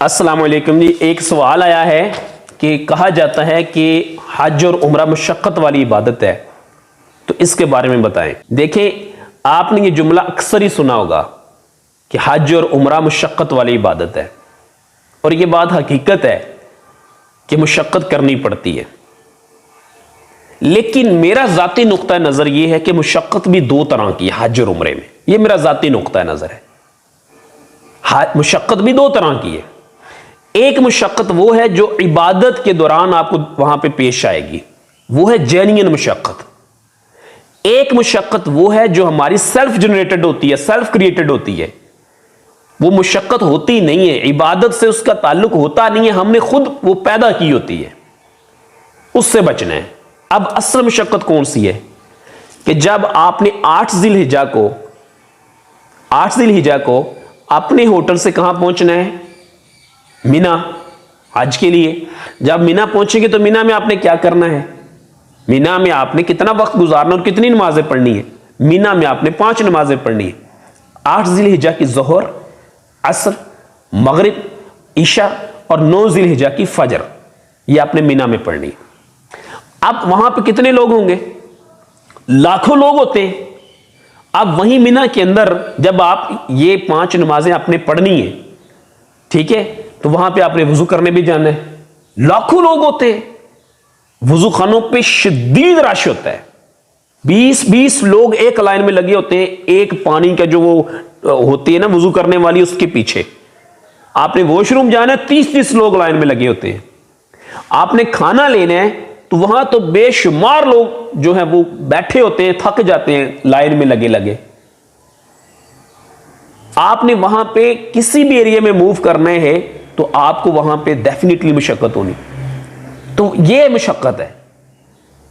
अस्सलाम वालेकुम जी। एक सवाल आया है कि कहा जाता है कि हज और उम्रा मुशक्क़त वाली इबादत है, तो इसके बारे में बताएं। देखें, आपने ये जुमला अक्सर ही सुना होगा कि हज और उम्रा मुशक्क़त वाली इबादत है, और ये बात हकीकत है कि मुशक्क़त करनी पड़ती है। लेकिन मेरा ज़ाती नुक्ता नज़र ये है कि मुशक्क़त भी दो तरह की है हज और उम्रे में। ये मेरा ज़ाती नुक्ता नज़र है। मुशक्क़त भी दो तरह की है। एक मुशक्क़त वो है जो इबादत के दौरान आपको वहां पे पेश आएगी, वो है जेन्युइन मुशक्क़त। एक मुशक्क़त वो है जो हमारी सेल्फ जनरेटेड होती है, सेल्फ क्रिएटेड होती है। वो मुशक्क़त होती नहीं है, इबादत से उसका ताल्लुक होता नहीं है, हमने खुद वो पैदा की होती है, उससे बचना है। अब असल मुशक्क़त कौन सी है कि जब आपने 8 ज़िलहिज्जा को अपने होटल से कहां पहुंचना है, मीना, हज के लिए। जब मीना पहुंचेंगे तो मीना में आपने क्या करना है, मीना में आपने कितना वक्त गुजारना और कितनी नमाजें पढ़नी है। मीना में आपने 5 नमाजें पढ़नी है। 8 ज़िलहिज्जा की ज़ोहर, असर, मगरिब, ईशा और 9 ज़िलहिज्जा की फजर, ये आपने मीना में पढ़नी है। अब वहां पे कितने लोग होंगे, लाखों लोग होते हैं। अब वहीं मीना के अंदर जब आप ये 5 नमाजें आपने पढ़नी है, ठीक है, तो वहां पे आपने वजू करने भी जाना है। लाखों लोग होते हैं, वजू खानों पे शदीद रश होता है। 20-20 लोग एक लाइन में लगे होते हैं, एक पानी का जो वो होती है ना वजू करने वाली, उसके पीछे। आपने वॉशरूम जाना है, 30-30 लोग लाइन में लगे होते हैं। आपने खाना लेना है तो वहां तो बेशुमार लोग जो है वो बैठे होते हैं, थक जाते हैं लाइन में लगे लगे। आपने वहां पे किसी भी एरिया में मूव करना है तो आपको वहां पे डेफिनेटली मुशक्कत होनी। तो ये मुशक्कत है,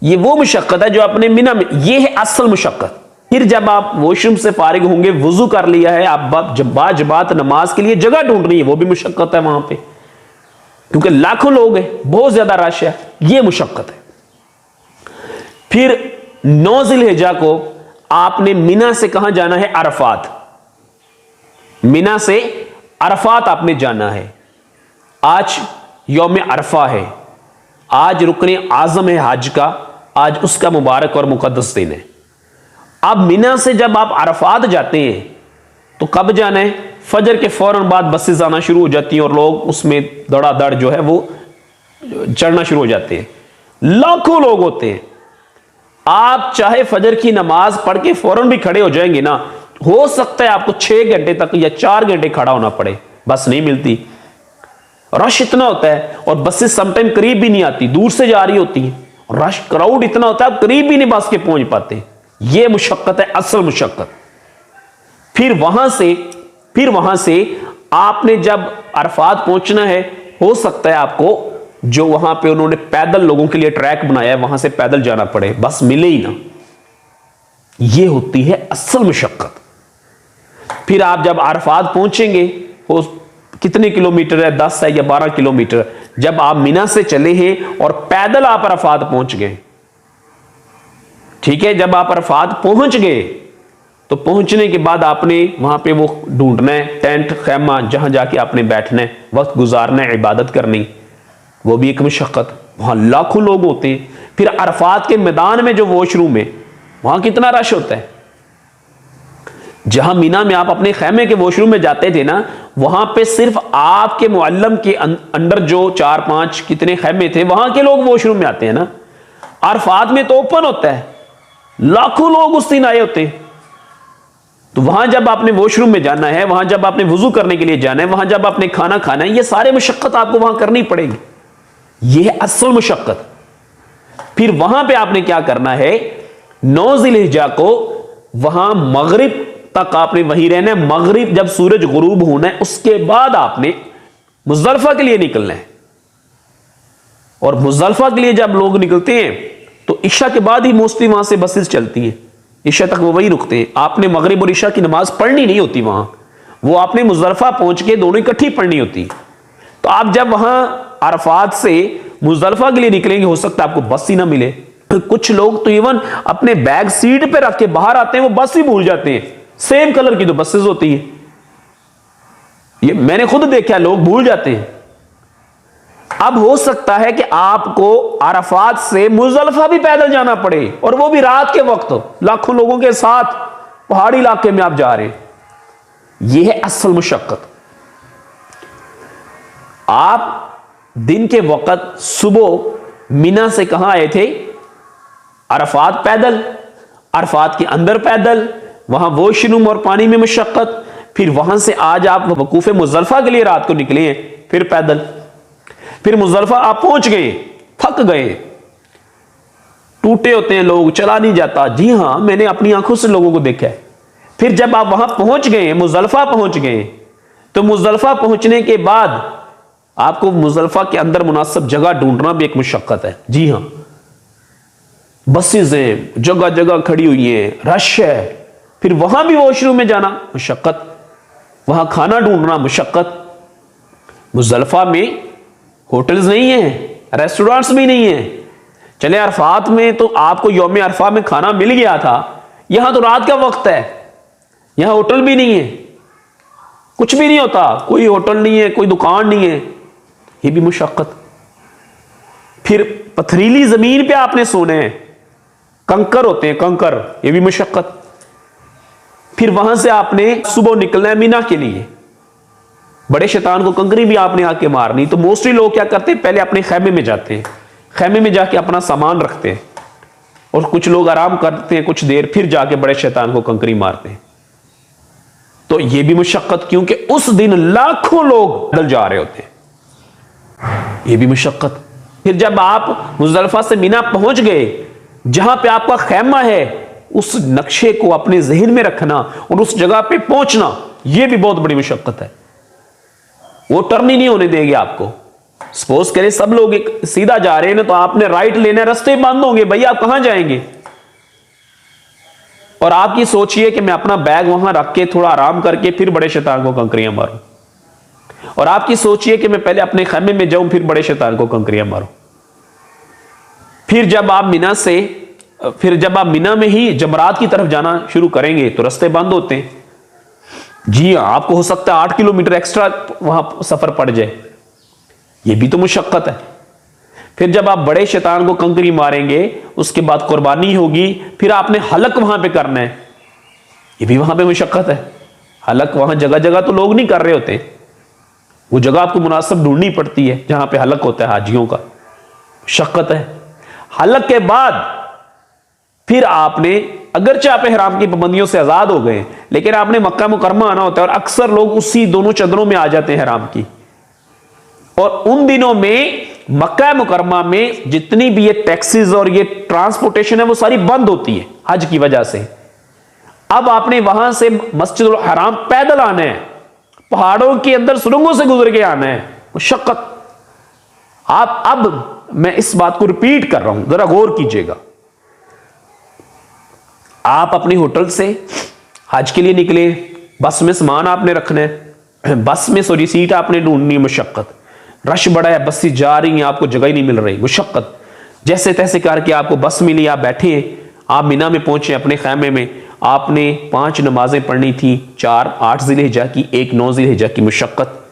ये वो मुशक्कत है जो अपने मीना में, ये है असल मुशक्कत। फिर जब आप वॉशरूम से फारिग होंगे, वजू कर लिया है, आप जबात नमाज के लिए जगह ढूंढ रही है, वो भी मुशक्कत है वहां पे, क्योंकि लाखों लोग हैं, बहुत ज्यादा रश है, ये मुशक्कत है। फिर 9 ज़िलहिज्जा को आपने मीना से कहां जाना है, अरफात। मीना से अरफात आपने जाना है। आज यौम अरफा है, आज रुकने आजम है हज का, आज उसका मुबारक और मुकद्दस दिन है। अब मीना से जब आप अरफात जाते हैं तो कब जाना है, फजर के फौरन बाद बसेस आना शुरू हो जाती हैं और लोग उसमें दड़ादड़ जो है वो चढ़ना शुरू हो जाते हैं। लाखों लोग होते हैं। आप चाहे फजर की नमाज पढ़ के फौरन भी खड़े हो जाएंगे ना, हो सकता है आपको 6 घंटे तक या 4 घंटे खड़ा होना पड़े, बस नहीं मिलती, रश इतना होता है। और बसेस समटाइम करीब भी नहीं आती, दूर से जा रही होती है, रश क्राउड इतना होता है आप करीब भी नहीं बस के पहुंच पाते। यह मुशक्कत है, असल मुशक्कत। फिर वहां से आपने जब अरफात पहुंचना है, हो सकता है आपको जो वहां पे उन्होंने पैदल लोगों के लिए ट्रैक बनाया है वहां से पैदल जाना पड़े, बस मिले ही ना। यह होती है असल मुशक्कत। फिर आप जब अरफात पहुंचेंगे, वो कितने किलोमीटर है, 10 है या 12 किलोमीटर, जब आप मीना से चले हैं और पैदल आप अरफात पहुंच गए, ठीक है, जब आप अरफात पहुंच गए तो पहुंचने के बाद आपने वहां पे वो ढूंढना है, टेंट खैमा, जहां जाके आपने बैठना है, वक्त गुजारना है, इबादत करनी, वो भी एक मुशक्कत। वहां लाखों लोग होते हैं। फिर अरफात के मैदान में जो वॉशरूम है, वहां कितना रश होता है। जहां मीना में आप अपने खैमे के वॉशरूम में जाते थे ना, वहां पे सिर्फ आपके मुअल्लम के अंडर जो 4-5 कितने खैमे थे, वहां के लोग वॉशरूम में आते हैं ना। अरफात में तो ओपन होता है, लाखों लोग उस दिन आए होते हैं। तो वहां जब आपने वॉशरूम में जाना है, वहां जब आपने वजू करने के लिए जाना है, वहां जब आपने खाना खाना है, ये सारे मुशक्कत आपको वहां करनी पड़ेगी। यह है असल मुशक्कत। फिर वहां पे आपने क्या करना है, 9 ज़िलहिज्जा को वहां मगरिब तक आपने वहीं रहना है। मगरिब जब सूरज गुरूब होना है, उसके बाद आपने मुज़दलिफा के लिए निकलना है। और मुज़दलिफा के लिए जब लोग निकलते हैं तो ईशा के बाद ही मोस्टली वहां से बसेस चलती हैं, ईशा तक वो वहीं रुकते हैं। आपने मगरिब और ईशा की नमाज पढ़नी नहीं होती वहां, वो आपने मुज़दलिफा पहुंच के दोनों इकट्ठी पढ़नी होती। तो आप जब वहां अरफात से मुज़दलिफा के लिए निकलेंगे, हो सकता है आपको बस ही ना मिले। कुछ लोग तो इवन अपने बैग सीट पे रख के बाहर आते हैं, वो बस ही भूल जाते हैं। सेम कलर की तो बसेस होती है, ये मैंने खुद देखा, लोग भूल जाते हैं। अब हो सकता है कि आपको अरफात से मुजल्फा भी पैदल जाना पड़े, और वो भी रात के वक्त, लाखों लोगों के साथ पहाड़ी इलाके में आप जा रहे हैं। यह है असल मुशक्कत। आप दिन के वक्त सुबह मिना से कहां आए थे? अरफात पैदल, अरफात के अंदर पैदल, वहां वॉशरूम और पानी में मुशक्कत, फिर वहां से आज आप वकूफ मुजल्फा के लिए रात को निकले हैं, फिर पैदल, फिर मुजल्फा आप पहुंच गए, थक गए, टूटे होते हैं लोग, चला नहीं जाता। जी हां, मैंने अपनी आंखों से लोगों को देखा है। फिर जब आप वहां पहुंच गए, मुजल्फा पहुंच गए, तो मुजल्फा पहुंचने के बाद आपको मुजल्फा के अंदर मुनासिब जगह ढूंढना भी एक मुशक्कत है। जी हां, बसेज हैं, जगह जगह खड़ी हुई हैं, रश है, फिर वहां भी वॉशरूम में जाना मुशक्कत, वहां खाना ढूंढना मुशक्कत। मुजल्फा में होटल्स नहीं है, रेस्टोरेंट्स भी नहीं है। चले अरफात में तो आपको यौम अरफा में खाना मिल गया था, यहां तो रात का वक्त है, यहां होटल भी नहीं है, कुछ भी नहीं होता, कोई होटल नहीं है, कोई दुकान नहीं है, ये भी मुशक्कत। फिर पथरीली जमीन पे आपने सोने हैं, कंकर होते हैं, कंकर, ये भी मुशक्कत। फिर वहां से आपने सुबह निकलना है मिना के लिए, बड़े शैतान को कंकरी भी आपने आके मारनी। तो मोस्टली लोग क्या करते हैं, पहले अपने खैमे में जाते हैं, खैमे में जाके अपना सामान रखते हैं, और कुछ लोग आराम करते हैं कुछ देर, फिर जाके बड़े शैतान को कंकरी मारते हैं। तो यह भी मुशक्कत, क्योंकि उस दिन लाखों लोग पैदल जा रहे होते हैं, यह भी मुशक्कत। फिर जब आप मुजल्फा से मिना पहुंच गए, जहां पे आपका खैमा है, उस नक्शे को अपने जहन में रखना और उस जगह पे पहुंचना, यह भी बहुत बड़ी मुशक्कत है। वो टर्न ही नहीं होने देंगे आपको। सपोज करें सब लोग एक सीधा जा रहे हैं ना, तो आपने राइट लेना है, रास्ते बंद होंगे, भैया आप कहां जाएंगे? और आपकी सोचिए कि मैं अपना बैग वहां रख के थोड़ा आराम करके फिर बड़े शैतान को कंकरियां मारूं, और आपकी सोचिए कि मैं पहले अपने खैमे में जाऊं, फिर बड़े शैतान को कंकरियां मारूं। फिर जब आप मिना में ही जमरात की तरफ जाना शुरू करेंगे तो रास्ते बंद होते हैं। जी हां, आपको हो सकता है 8 किलोमीटर एक्स्ट्रा वहां सफर पड़ जाए, यह भी तो मुशक्कत है। फिर जब आप बड़े शैतान को कंकरी मारेंगे, उसके बाद कुर्बानी होगी, फिर आपने हलक वहां पे करना है, यह भी वहां पे मुशक्कत है। हलक वहां जगह जगह तो लोग नहीं कर रहे होते, वो जगह आपको मुनासिब ढूंढनी पड़ती है जहां पे हलक होता है हाजियों का, मुशक्कत है। हलक के बाद फिर आपने, अगरचे आप इहराम की पाबंदियों से आजाद हो गए, लेकिन आपने मक्का मुकरमा आना होता है, और अक्सर लोग उसी दोनों चदरों में आ जाते हैं इहराम की। और उन दिनों में मक्का मुकरमा में जितनी भी ये टैक्सीज और ये ट्रांसपोर्टेशन है, वो सारी बंद होती है हज की वजह से। अब आपने वहां से मस्जिदुल हराम पैदल आना है, पहाड़ों के अंदर सुरंगों से गुजर के आना है, मुशक्कत। आप, अब मैं इस बात को रिपीट कर रहा हूं, जरा गौर कीजिएगा। आप अपने होटल से हज के लिए निकले, बस में सामान आपने रखना है, बस में सॉरी सीट आपने ढूंढनी है, मुशक्कत। रश बड़ा है, बसें जा रही हैं, आपको जगह ही नहीं मिल रही, मुशक्कत। जैसे तैसे करके आपको बस मिली, आप बैठे हैं, आप मिना में पहुंचे अपने खैमे में, आपने 5 नमाजें पढ़नी थी, 4 8 ज़िलहिज्जा की, 1 9 ज़िलहिज्जा की, मुशक्कत,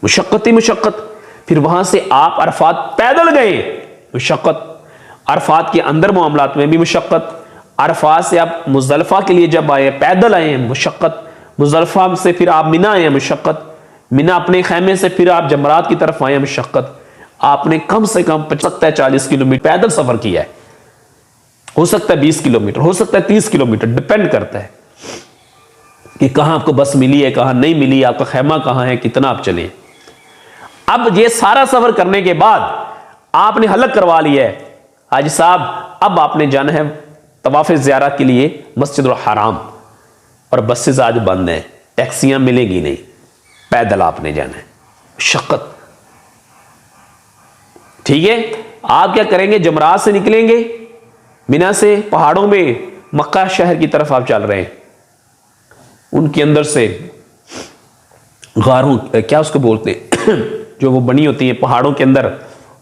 मुशक्कत ही मुशक्कत। फिर वहां से आप अरफात पैदल गए, मुशक्कत। अरफात के अंदर मामलात में भी मुशक्कत। अरफात से आप मुजल्फा के लिए जब आए, पैदल आए, मुशक्कत। मुजल्फा से फिर आप मिना आए, मुशक्कत। मिना अपने खैमे से फिर आप जमरात की तरफ आए, मुशक्कत। आपने कम से कम 40 किलोमीटर पैदल सफर किया है, हो सकता है 20 किलोमीटर, हो सकता है 30 किलोमीटर, डिपेंड करता है कि कहां आपको बस मिली है, कहां नहीं मिली, आपका खैमा कहां है, कितना आप चले। अब ये सारा सफर करने के बाद आपने हलक करवा लिया है, हाजी साहब अब आपने जाना है तवाफ़ ज़ियारत के लिए मस्जिदुल हराम, और बसेस आज बंद हैं, टैक्सियां मिलेगी नहीं, पैदल आपने जाना है, शक्कत। ठीक है, आप क्या करेंगे, जमरात से निकलेंगे, मिना से पहाड़ों में मक्का शहर की तरफ आप चल रहे हैं, उनके अंदर से गारों, क्या उसको बोलते हैं जो वो बनी होती है पहाड़ों के अंदर,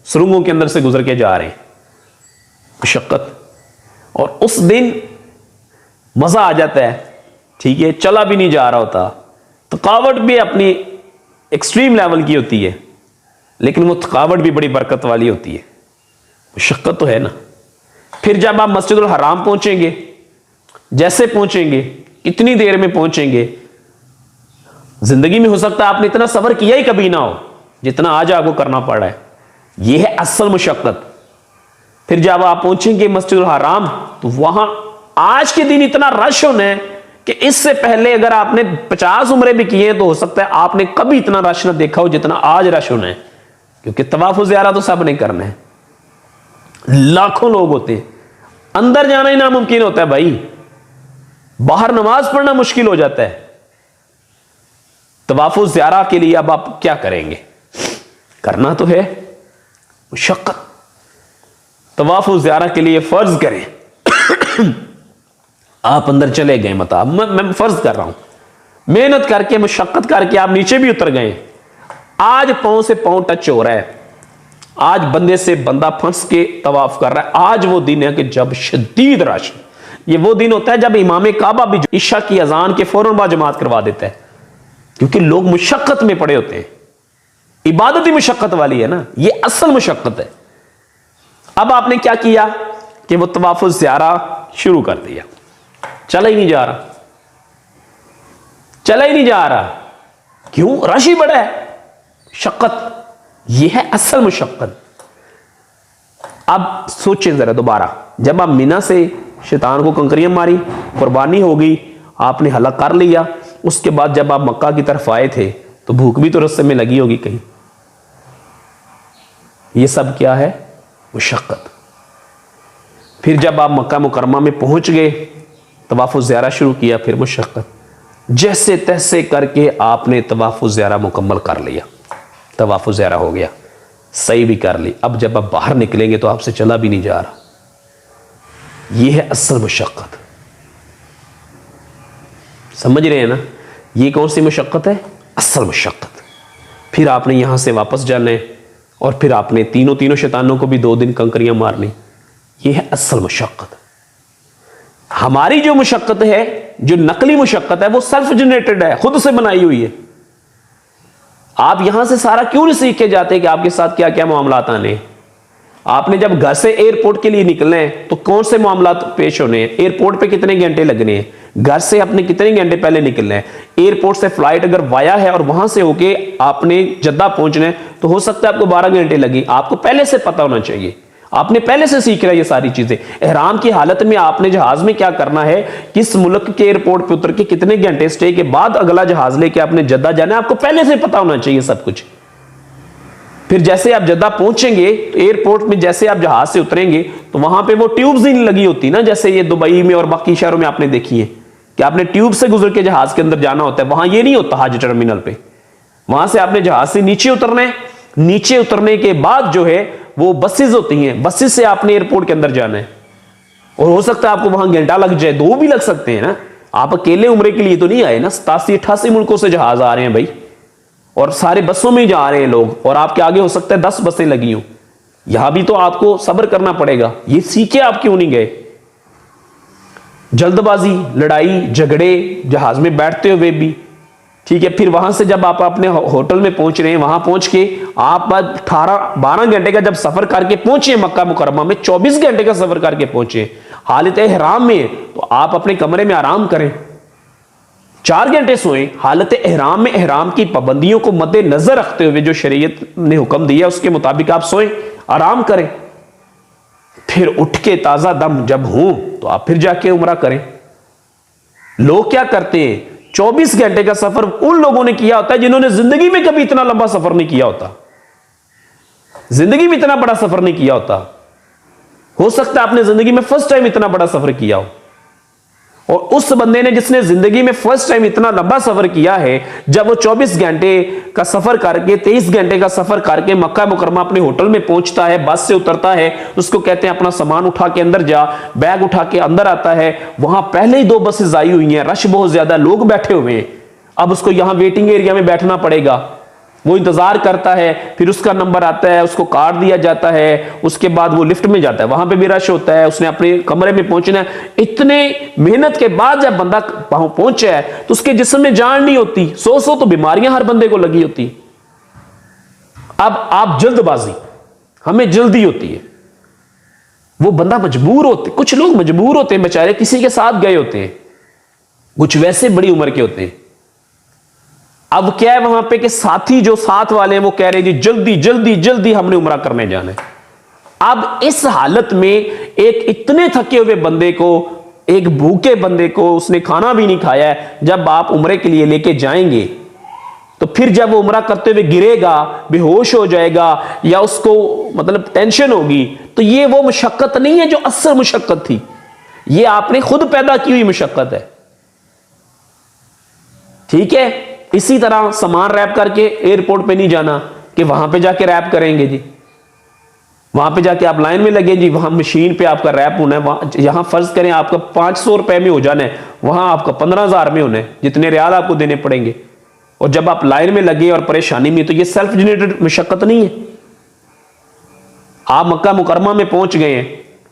सुरंगों के अंदर से गुजर के जा रहे हैं, मुशक्कत। और उस दिन मजा आ जाता है, ठीक है, चला भी नहीं जा रहा होता, थकावट भी अपनी एक्सट्रीम लेवल की होती है, लेकिन वो थकावट भी बड़ी बरकत वाली होती है, मुशक्कत तो है ना। फिर जब आप मस्जिदुल हराम पहुंचेंगे, जैसे पहुंचेंगे, कितनी देर में पहुंचेंगे, जिंदगी में हो सकता है आपने इतना सफर किया ही कभी ना हो जितना आज आपको करना पड़ा है। यह है असल मुशक्कत। फिर जब आप पहुंचेंगे मस्जिदुल हराम, तो वहां आज के दिन इतना रश होना है कि इससे पहले अगर आपने 50 उम्रे भी किए हैं तो हो सकता है आपने कभी इतना रश ना देखा हो जितना आज रश होना है, क्योंकि तवाफ ज़ियारा तो सब नहीं करना है, लाखों लोग होते हैं, अंदर जाना ही नामुमकिन होता है भाई, बाहर नमाज पढ़ना मुश्किल हो जाता है। तवाफ ज़ियारा के लिए अब आप क्या करेंगे? करना तो है मुशक्कत। तवाफ ज़ियारा के लिए फर्ज करें आप अंदर चले गए, मतलब मैं फर्ज कर रहा हूं, मेहनत करके मुशक्कत करके आप नीचे भी उतर गए, आज पांव से पांव टच हो रहा है, आज बंदे से बंदा फंस के तवाफ कर रहा है। आज वो दिन है कि जब शदीद रश, ये वो दिन होता है जब इमाम काबा भी इशा की अजान के फौरन बाद जमात करवा देता है, क्योंकि लोग मुशक्कत में पड़े होते हैं। इबादत ही मुशक्कत वाली है ना, ये असल मुशक्कत है। अब आपने क्या किया कि वो तवाफ ज़ियारा शुरू कर दिया, चला ही नहीं जा रहा, चला ही नहीं जा रहा, क्यों? रश ही बड़ा है, मुशक्कत, यह है असल मुशक्कत। अब सोचें जरा दोबारा, जब आप मिना से शैतान को कंकरियां मारी, कुर्बानी हो गई, आपने हलक कर लिया, उसके बाद जब आप मक्का की तरफ आए थे तो भूख भी तो रस्ते में लगी होगी कहीं। यह सब क्या है? मुशक्कत। फिर जब आप मक्का मुकरमा में पहुंच गए, तवाफ़ुल ज़ियारा शुरू किया, फिर मुशक्कत, जैसे तैसे करके आपने तवाफ़ुल ज़ियारा मुकम्मल कर लिया, तवाफ़ुल ज़ियारा हो गया, सही भी कर ली। अब जब आप बाहर निकलेंगे तो आपसे चला भी नहीं जा रहा, यह है असल मुशक्कत। समझ रहे हैं ना? ये कौन सी मुशक्कत है? असल मुशक्कत। फिर आपने यहां से वापस जाना है और फिर आपने तीनों शैतानों को भी 2 दिन कंकरियां मारनी, यह है असल मुशक्कत। हमारी जो मुशक्कत है, जो नकली मुशक्कत है, वो सेल्फ जनरेटेड है, खुद से बनाई हुई है। आप यहां से सारा क्यों नहीं सीख के जाते कि आपके साथ क्या क्या मामलात आने? आपने जब घर से एयरपोर्ट के लिए निकलना है तो कौन से मामलात पेश होने हैं? एयरपोर्ट पे कितने घंटे लगने हैं? घर से अपने कितने घंटे पहले निकलना है? एयरपोर्ट से फ्लाइट अगर वाया है और वहां से होके आपने जद्दा पहुंचना है तो हो सकता है आपको 12 घंटे लगे। आपको पहले से पता होना चाहिए, आपने पहले से सीख रहा है ये सारी चीजें। एहराम की हालत में आपने जहाज में क्या करना है, किस मुल्क के एयरपोर्ट पे उतर के कितने घंटे स्टे के बाद अगला जहाज लेके आपने जद्दा जाना है, आपको पहले से पता होना चाहिए सब कुछ। फिर जैसे आप जद्दा पहुंचेंगे तो एयरपोर्ट में जैसे आप जहाज से उतरेंगे तो वहां पे वो ट्यूब्स ही नहीं लगी होती ना, जैसे ये दुबई में और बाकी शहरों में आपने देखी है कि आपने ट्यूब से गुजर के जहाज के अंदर जाना होता है। वहां ये नहीं होता हज टर्मिनल पे, वहां से आपने जहाज से नीचे उतरना है, नीचे उतरने के बाद जो है वो बसेस होती हैं, बसेस से आपने एयरपोर्ट के अंदर जाना है। और हो सकता है आपको वहां घंटा लग जाए, 2 भी लग सकते हैं ना। आप अकेले उम्रे के लिए तो नहीं आए ना, 87-88 मुल्कों से जहाज आ रहे हैं भाई, और सारे बसों में ही जा रहे हैं लोग, और आपके आगे हो सकता है 10 बसें लगी हो। यहां भी तो आपको सब्र करना पड़ेगा। ये सीखे आप क्यों नहीं गए? जल्दबाजी, लड़ाई झगड़े जहाज में बैठते हुए भी, ठीक है। फिर वहां से जब आप अपने होटल में पहुंच रहे हैं, वहां पहुंच के आप 18-12 घंटे का जब सफर करके पहुंचे मक्का मुकरमा में, 24 घंटे का सफर करके पहुंचे हालत एहराम में, तो आप अपने कमरे में आराम करें, 4 घंटे सोएं हालत एहराम में। एहराम की पाबंदियों को मद्देनजर रखते हुए जो शरीयत ने हुक्म दिया उसके मुताबिक आप सोएं, आराम करें। फिर उठ के ताजा दम जब हो तो आप फिर जाके उम्रा करें। लोग क्या करते हैं, 24 घंटे का सफर उन लोगों ने किया होता है जिन्होंने जिंदगी में कभी इतना लंबा सफर नहीं किया होता, जिंदगी में इतना बड़ा सफर नहीं किया होता। हो सकता है आपने जिंदगी में फर्स्ट टाइम इतना बड़ा सफर किया हो, और उस बंदे ने जिसने जिंदगी में फर्स्ट टाइम इतना लंबा सफर किया है, जब वो 24 घंटे का सफर करके 23 घंटे का सफर करके मक्का मुकरमा अपने होटल में पहुंचता है, बस से उतरता है, उसको कहते हैं अपना सामान उठा के अंदर जा, बैग उठा के अंदर आता है। वहां पहले ही 2 बसेस आई हुई हैं, रश बहुत ज्यादा, लोग बैठे हुए हैं। अब उसको यहां वेटिंग एरिया में बैठना पड़ेगा, वो इंतजार करता है, फिर उसका नंबर आता है, उसको कार्ड दिया जाता है, उसके बाद वो लिफ्ट में जाता है, वहां पे भी रश होता है, उसने अपने कमरे में पहुंचना है। इतने मेहनत के बाद जब बंदा वहां पहुंचा है तो उसके जिस्म में जान नहीं होती। 100 तो बीमारियां हर बंदे को लगी होती। अब आप जल्दबाजी, हमें जल्दी होती है, वो बंदा मजबूर होते, कुछ लोग मजबूर होते हैं बेचारे, किसी के साथ गए होते हैं, कुछ वैसे बड़ी उम्र के होते हैं। अब क्या है वहां पे कि साथी जो साथ वाले हैं वो कह रहे हैं जी जल्दी जल्दी जल्दी हमने उम्रा करने जाना है। अब इस हालत में एक इतने थके हुए बंदे को, एक भूखे बंदे को, उसने खाना भी नहीं खाया है, जब आप उम्रे के लिए लेके जाएंगे तो फिर जब वो उम्रा करते हुए गिरेगा, बेहोश हो जाएगा या उसको मतलब टेंशन होगी, तो ये वो मुशक्कत नहीं है जो असल मुशक्कत थी, ये आपने खुद पैदा की हुई मुशक्कत है। ठीक है, इसी तरह सामान रैप करके एयरपोर्ट पे नहीं जाना कि वहां पे जाके रैप करेंगे जी, वहां पे जाके आप लाइन में लगे जी, वहां मशीन पे आपका रैप होना है, वहां यहां फर्ज करें आपका 500 रुपए में हो जाना है, वहां आपका 15,000 में होना है, जितने रियाल आपको देने पड़ेंगे। और जब आप लाइन में लगे और परेशानी में, तो ये सेल्फ जनरेटेड मुशक्कत नहीं है। आप मक्का मुकरमा में पहुंच गए हैं,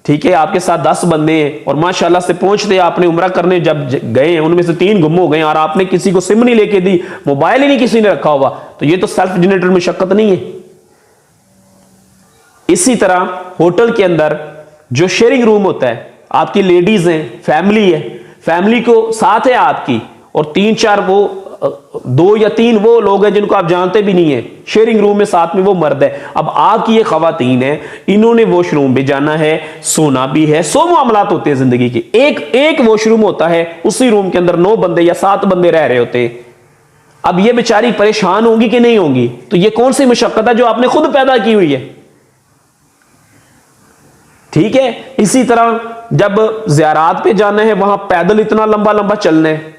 ठीक है, आपके साथ 10 बंदे हैं और माशाल्लाह से पहुंचते आपने उम्रा करने जब गए हैं, उनमें से 3 गुम हो गए और आपने किसी को सिम नहीं लेके दी, मोबाइल ही नहीं किसी ने रखा हुआ, तो ये तो सेल्फ जनरेटेड मुशक्कत नहीं है। इसी तरह होटल के अंदर जो शेयरिंग रूम होता है, आपकी लेडीज हैं, फैमिली है, फैमिली को साथ है आपकी, और 3-4 वो 2 या 3 वो लोग हैं जिनको आप जानते भी नहीं है, शेयरिंग रूम में साथ में वो मर्द है। अब आपकी ये खवातीन है, इन्होंने वॉशरूम भी जाना है, सोना भी है, 100 मामलात होते हैं जिंदगी के। एक वॉशरूम होता है, उसी रूम के अंदर 9 बंदे या 7 बंदे रह रहे होते हैं। अब ये बेचारी परेशान होंगी कि नहीं होंगी? तो ये कौन सी मुशक्कत है जो आपने खुद पैदा की हुई है। ठीक है, इसी तरह जब ज़ियारात पे जाना है, वहां पैदल इतना लंबा लंबा चलना है,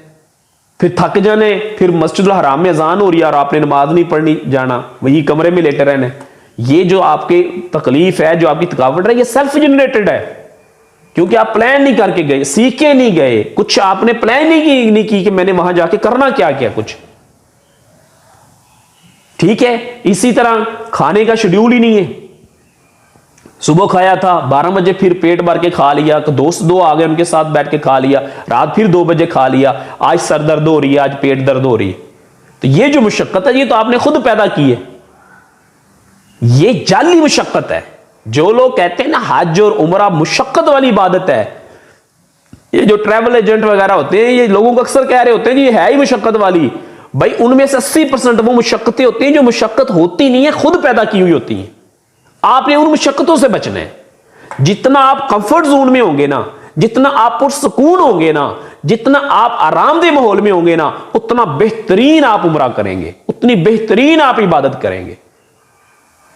फिर थक जाने, फिर मस्जिदुल हराम में अजान हो रही है और आपने नमाज नहीं पढ़नी जाना, वही कमरे में लेटे रहना। ये जो आपकी तकलीफ है, जो आपकी थकावट है, ये सेल्फ जनरेटेड है, क्योंकि आप प्लान नहीं करके गए, सीख के नहीं गए, कुछ आपने प्लान नहीं की कि मैंने वहां जाके करना क्या क्या कुछ। ठीक है, इसी तरह खाने का शेड्यूल ही नहीं है। सुबह खाया था 12 बजे, फिर पेट भर के खा लिया, तो दोस्त 2 आ गए, उनके साथ बैठ के खा लिया, रात फिर 2 बजे खा लिया, आज सर दर्द हो रही है, आज पेट दर्द हो रही है। तो ये जो मुशक्कत है, ये तो आपने खुद पैदा की है, ये जाली मुशक्कत है। जो लोग कहते हैं ना हज और उमरा मुशक्कत वाली इबादत है, ये जो ट्रैवल एजेंट वगैरह होते हैं, ये लोगों को अक्सर कह रहे होते हैं कि ये है ही मुशक्कत वाली। भाई उनमें से 80% वो मुशक्कतें होती हैं जो मुशक्कत होती नहीं है, खुद पैदा की हुई होती हैं। आपने उन मुशक्कतों से बचना है। जितना आप कंफर्ट जोन में होंगे ना, जितना आप पुरसकून होंगे ना, जितना आप आरामदेह माहौल में होंगे ना, उतना बेहतरीन आप उम्रा करेंगे, उतनी बेहतरीन आप इबादत करेंगे।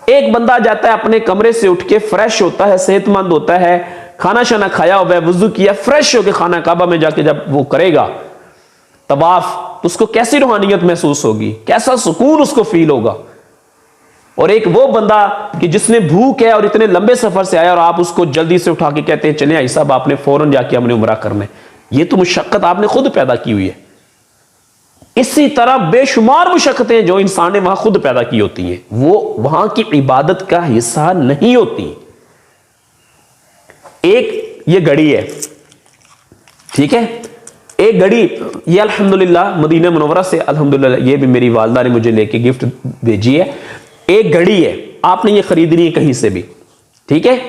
एक बंदा जाता है अपने कमरे से उठ के, फ्रेश होता है, सेहतमंद होता है, खाना शाना खाया हुआ है, वुजू किया, फ्रेश होकर खाना काबा में जाके जब वो करेगा तवाफ, तो उसको कैसी रूहानियत महसूस होगी, कैसा सुकून उसको फील होगा। और एक वो बंदा कि जिसने भूख है और इतने लंबे सफर से आया और आप उसको जल्दी से उठा के कहते हैं चले आई साहब आपने फौरन जाके हमने उम्रा करना है, ये तो मुशक्कत आपने खुद पैदा की हुई है। इसी तरह बेशुमार मुशक्कतें जो इंसान ने वहां खुद पैदा की होती हैं, वो वहां की इबादत का हिस्सा नहीं होती। एक ये घड़ी है, ठीक है, एक घड़ी ये अल्हम्दुलिल्लाह मदीना मुनव्वरा से, अल्हम्दुलिल्लाह ये भी मेरी वालिदा ने मुझे लेके गिफ्ट भेजी है। एक घड़ी है, आपने ये खरीदनी है कहीं से भी, ठीक है,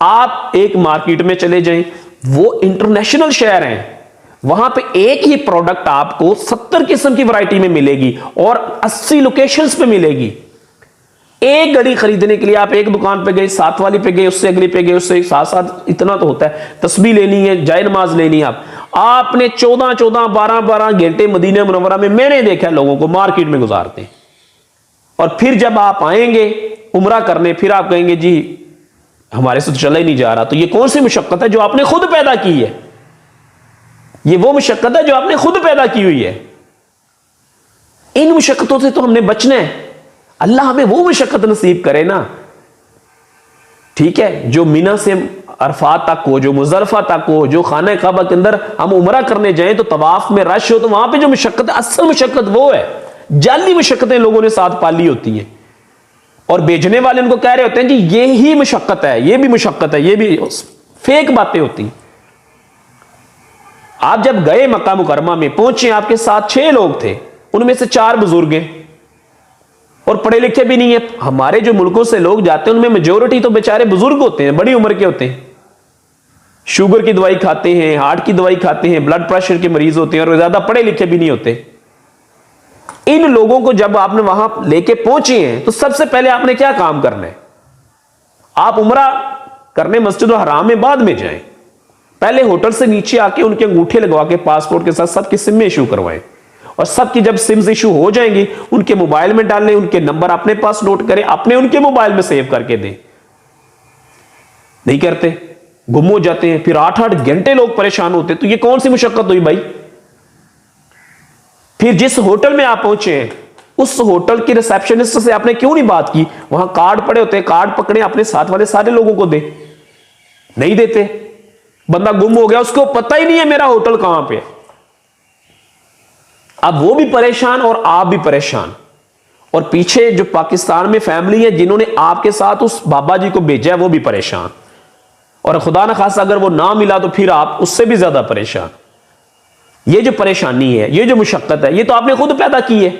आप एक मार्केट में चले जाएं, वो इंटरनेशनल शहर हैं, वहां पे एक ही प्रोडक्ट आपको 70 किस्म की वैरायटी में मिलेगी और 80 लोकेशंस पे मिलेगी। एक घड़ी खरीदने के लिए आप एक दुकान पे गए, साथ वाली पे गए, उससे अगली पे गए, उससे साथ साथ इतना तो होता है, तस्बीह लेनी है, जाए नमाज लेनी है, आपने 14-14, 12-12 घंटे मदीना मुनव्वरा में, मैंने देखा लोगों को मार्केट में गुजारते हैं। और फिर जब आप आएंगे उम्रा करने, फिर आप कहेंगे जी हमारे से तो चला ही नहीं जा रहा। तो ये कौन सी मुशक्कत है जो आपने खुद पैदा की है? ये वो मुशक्कत है जो आपने खुद पैदा की हुई है। इन मुशक्कतों से तो हमने बचना है। अल्लाह हमें वो मुशक्कत नसीब करे ना, ठीक है, जो मिना से अरफात तक हो, जो मुजरफा तक हो, जो खाना काबा के अंदर हम उम्रा करने जाएं तो तवाफ में रश हो, तो वहां पे जो मुशक्कत है, असल मुशक्कत वो है। जाली मशक्कतें लोगों ने साथ पाली होती हैं, और भेजने वाले उनको कह रहे होते हैं जी ये ही मशक्कत है, ये भी मशक्कत है, ये भी फेक बातें होती हैं। आप जब गए मक्का मुकरमा में पहुंचे, आपके साथ 6 लोग थे, उनमें से 4 बुजुर्ग हैं और पढ़े लिखे भी नहीं है। हमारे जो मुल्कों से लोग जाते हैं उनमें मेजोरिटी तो बेचारे बुजुर्ग होते हैं, बड़ी उम्र के होते हैं, शुगर की दवाई खाते हैं, हार्ट की दवाई खाते हैं, ब्लड प्रेशर के मरीज होते हैं और ज्यादा पढ़े लिखे भी नहीं होते। इन लोगों को जब आपने वहां लेके पहुंचे हैं तो सबसे पहले आपने क्या काम करना है? आप उम्रा करने मस्जिद हराम में बाद में जाएं, पहले होटल से नीचे आके उनके अंगूठे लगवा के पासपोर्ट के साथ सबकी सिम में इशू करवाएं, और सबकी जब सिम्स इशू हो जाएंगी उनके मोबाइल में डाल लें, उनके नंबर अपने पास नोट करें, अपने उनके मोबाइल में सेव करके दें। नहीं करते, गुम हो जाते हैं, फिर 8-8 घंटे लोग परेशान होते हैं। तो ये कौन सी मुशक्कत हुई भाई? फिर जिस होटल में आप पहुंचे हैं उस होटल की रिसेप्शनिस्ट से आपने क्यों नहीं बात की? वहां कार्ड पड़े होते हैं, कार्ड पकड़े अपने साथ वाले सारे लोगों को दे, नहीं देते। बंदा गुम हो गया, उसको पता ही नहीं है मेरा होटल कहां पे है। अब वो भी परेशान और आप भी परेशान, और पीछे जो पाकिस्तान में फैमिली है जिन्होंने आपके साथ उस बाबा जी को भेजा है वो भी परेशान, और खुदा न खासा अगर वो ना मिला तो फिर आप उससे भी ज्यादा परेशान। ये जो परेशानी है, ये जो मुशक्कत है, ये तो आपने खुद पैदा की है।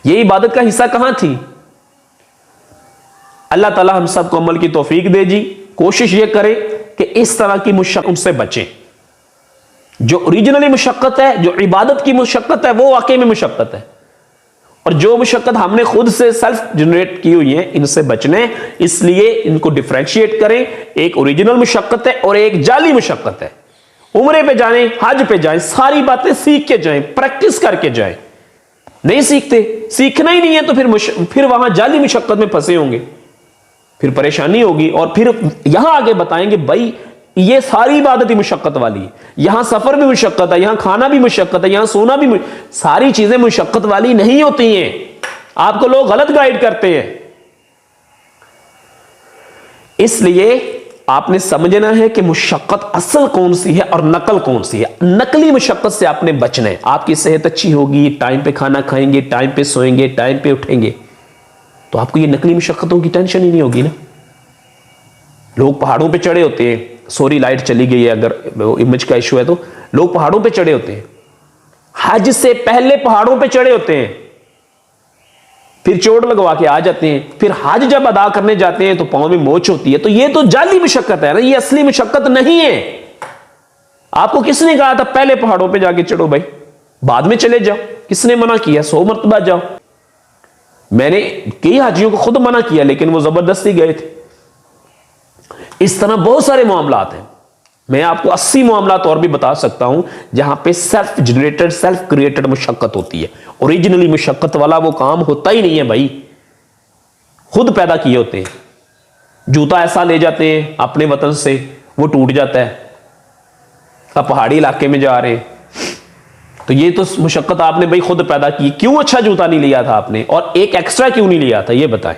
ये इबादत का हिस्सा कहां थी? अल्लाह ताला हम सबको अमल की तौफीक दे जी। कोशिश ये करें कि इस तरह की मुशक्कत उनसे बचें। जो ओरिजिनली मुशक्कत है, जो इबादत की मुशक्कत है, वो वाकई में मुशक्कत है, और जो मुशक्कत हमने खुद से सेल्फ जनरेट की हुई है, इनसे बचने। इसलिए इनको डिफरेंशिएट करें, एक ओरिजिनल मुशक्कत है और एक जाली मुशक्कत है। उम्रे पे जाएं, हज पे जाएं, सारी बातें सीख के जाएं, प्रैक्टिस करके जाएं। नहीं सीखते, सीखना ही नहीं है तो फिर वहां जाली मुशक्कत में फंसे होंगे, फिर परेशानी होगी, और फिर यहां आगे बताएंगे भाई ये सारी इबादत ही मुशक्कत वाली है, यहां सफर भी मुशक्कत है, यहां खाना भी मुशक्कत है, यहां सोना भी सारी चीजें मुशक्कत वाली नहीं होती हैं। आपको लोग गलत गाइड करते हैं। इसलिए आपने समझना है कि मुशक्कत असल कौन सी है और नकल कौन सी है। नकली मुशक्कत से आपने बचना है। आपकी सेहत अच्छी होगी, टाइम पे खाना खाएंगे, टाइम पे सोएंगे, टाइम पे उठेंगे, तो आपको ये नकली मुशक्कतों की टेंशन ही नहीं होगी ना। लोग पहाड़ों पे चढ़े होते हैं, सॉरी लाइट चली गई है, अगर इमेज का इशू है तो लोग पहाड़ों पे चढ़े होते हैं, हज से पहले पहाड़ों पे चढ़े होते हैं, फिर चोट लगवा के आ जाते हैं, फिर हज जब अदा करने जाते हैं तो पांव में मोच होती है। तो ये तो जाली मुशक्कत है ना, ये असली मुशक्कत नहीं है। आपको किसने कहा था पहले पहाड़ों पे जाके चढ़ो भाई, बाद में चले जाओ? किसने मना किया? 100 मरतबा जाओ। मैंने कई हाजियों को खुद मना किया, लेकिन वो जबरदस्ती गए थे। इस तरह बहुत सारे मामलात हैं। मैं आपको 80 मामलात और भी बता सकता हूं जहां पे सेल्फ जनरेटेड, सेल्फ क्रिएटेड मुशक्कत होती है। ओरिजिनली मुशक्कत वाला वो काम होता ही नहीं है भाई, खुद पैदा किए होते हैं। जूता ऐसा ले जाते हैं अपने वतन से, वो टूट जाता है। अब पहाड़ी इलाके में जा रहे हैं तो ये तो मुशक्कत आपने भाई खुद पैदा की। क्यों अच्छा जूता नहीं लिया था आपने, और एक एक्स्ट्रा क्यों नहीं लिया था, ये बताएं।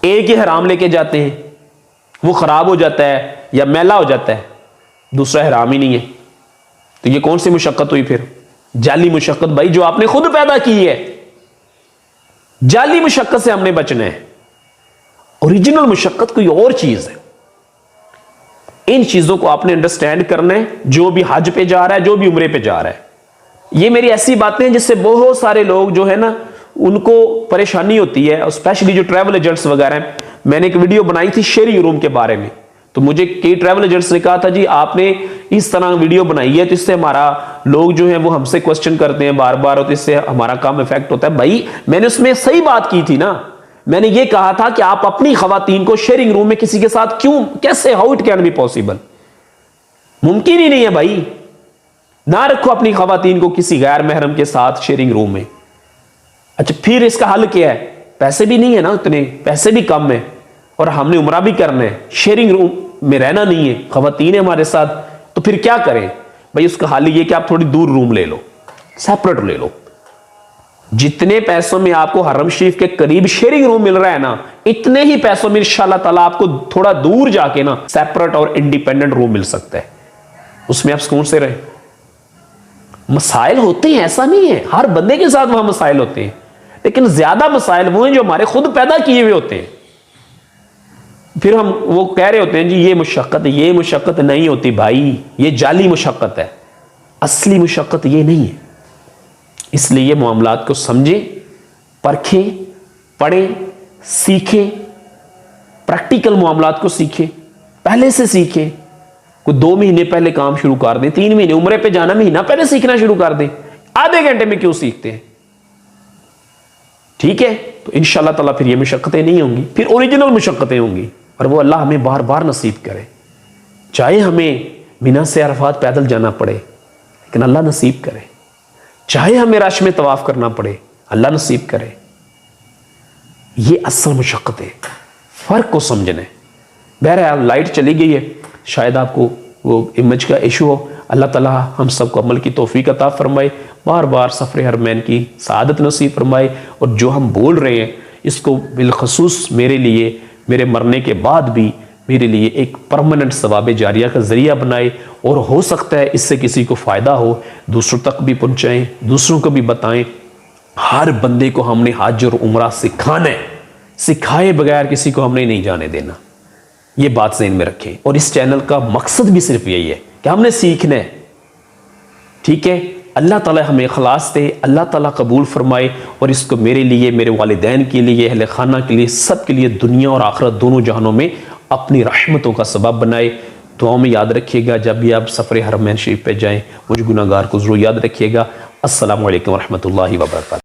एक ही हराम लेके जाते हैं, वो खराब हो जाता है या मैला हो जाता है, दूसरा हराम ही नहीं है। तो ये कौन सी मुशक्कत हुई फिर? जाली मुशक्कत भाई, जो आपने खुद पैदा की है। जाली मुशक्कत से हमने बचना है। ओरिजिनल मुशक्कत कोई और चीज है। इन चीजों को आपने अंडरस्टैंड करना है। जो भी हज पे जा रहा है, जो भी उम्रे पे जा रहा है, ये मेरी ऐसी बातें हैं जिससे बहुत सारे लोग जो है ना उनको परेशानी होती है, स्पेशली जो ट्रैवल एजेंट्स वगैरह हैं। मैंने एक वीडियो बनाई थी शेयरिंग रूम के बारे में, तो मुझे कई ट्रैवल एजेंट्स ने कहा था जी आपने इस तरह वीडियो बनाई है तो इससे हमारा लोग जो है वो हमसे क्वेश्चन करते हैं बार बार, और तो इससे हमारा काम इफेक्ट होता है। भाई मैंने उसमें सही बात की थी ना। मैंने ये कहा था कि आप अपनी खवातीन को शेयरिंग रूम में किसी के साथ क्यों, कैसे, how it can be possible, मुमकिन ही नहीं है भाई। ना रखो अपनी खवातीन को किसी गैर महरम के साथ शेयरिंग रूम में। अच्छा फिर इसका हल क्या है? पैसे भी नहीं है ना, उतने पैसे भी कम है, और हमने उम्रा भी करना है, शेयरिंग रूम में रहना नहीं है, खवातीन है हमारे साथ, तो फिर क्या करें भाई? उसका हल ये कि आप थोड़ी दूर रूम ले लो, सेपरेट ले लो। जितने पैसों में आपको हरम शरीफ के करीब शेयरिंग रूम मिल रहा है ना, इतने ही पैसों में इंशाअल्लाह ताला आपको थोड़ा दूर जाके ना सेपरेट और इंडिपेंडेंट रूम मिल सकता है। उसमें आप सुकून से रहे। मसाइल होते हैं, ऐसा नहीं है, हर बंदे के साथ वहां मसाइल होते हैं, लेकिन ज्यादा मसाइल वो हैं जो हमारे खुद पैदा किए हुए होते हैं। फिर हम वो कह रहे होते हैं जी ये मुशक्कत नहीं होती भाई, ये जाली मुशक्कत है, असली मुशक्कत ये नहीं है। इसलिए ये मामलात को समझें, परखें, पढ़ें, सीखें, प्रैक्टिकल मामलात को सीखें, पहले से सीखें। कोई 2 महीने पहले काम शुरू कर दें, 3 महीने उम्रे पे जाना महीना पहले सीखना शुरू कर दें, आधे घंटे में क्यों सीखते हैं? ठीक है, तो इंशाअल्लाह ताला फिर ये मुशक्कतें नहीं होंगी, फिर ओरिजिनल मुशक्कतें होंगी, और वो अल्लाह हमें बार बार नसीब करे। चाहे हमें मिना से अरफात पैदल जाना पड़े, लेकिन अल्लाह नसीब करे। चाहे हमें रश में तवाफ करना पड़े, अल्लाह नसीब करे। ये असल मुशक्कत है, फर्क को समझने। बहरहाल लाइट चली गई है, शायद आपको वो इमेज का इशू हो। अल्लाह ताला हम सबको अमल की तौफीक अता फरमाए, बार बार सफ़र हरमैन की सआदत नसीब फरमाए, और जो हम बोल रहे हैं इसको बिलखसूस मेरे लिए, मेरे मरने के बाद भी मेरे लिए एक परमानेंट सवाब जारिया का ज़रिया बनाए, और हो सकता है इससे किसी को फ़ायदा हो, दूसरों तक भी पहुँचाएँ, दूसरों को भी बताएँ। हर बंदे को हमने हज और उम्रा सिखाना है, सिखाए बगैर किसी को हमने नहीं जाने देना। ये बात ज़हन में रखें, और इस चैनल का मकसद भी सिर्फ यही है कि हमने सीखना है। ठीक है, अल्लाह ताला हमें इखलास दे, अल्लाह ताला कबूल फरमाए, और इसको मेरे लिए, मेरे वालिदैन के लिए, अहले खाना के लिए, सब के लिए दुनिया और आखिरत दोनों जहानों में अपनी रहमतों का सबब बनाए। दुआओं में याद रखिएगा, जब भी आप सफ़र हरमैन शरीफ पे जाएं, मुझ गुनाहगार को ज़रूर याद रखिएगा। अस्सलामु अलैकुम वरहमतुल्लाहि वबरकातुहू।